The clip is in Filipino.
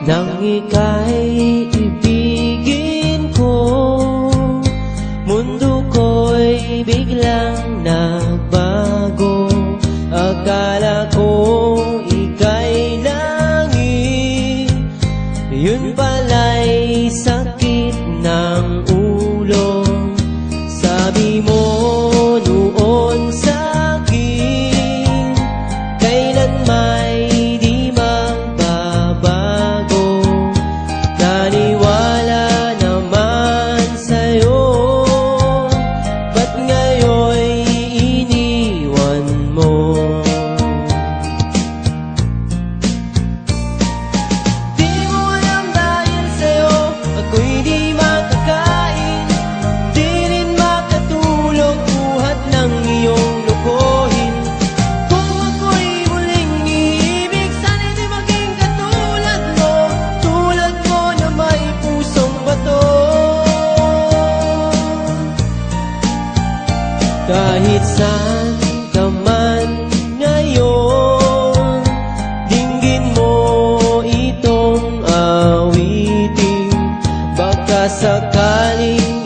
nang ika'y ibigin ko. Mundo ko'y biglang nagbago. Akala ko ika'y langit, yun pala'y sakit ng ulo. Sabi mo noon sa'kin, kailan may di magbabago. Naniwala naman sa'yo, ba't ngayon'y iniwan mo? Di mo alam dahil sa'yo ako'y di makakain, di rin makatulog buhat ng iyong lokohin. Kung ako'y muling iibig, sana'y di maging katulad mo, tulad mo na may pusong bato. Kahit saan ka man ngayon, dinggin mo itong awitin. Baka sakaling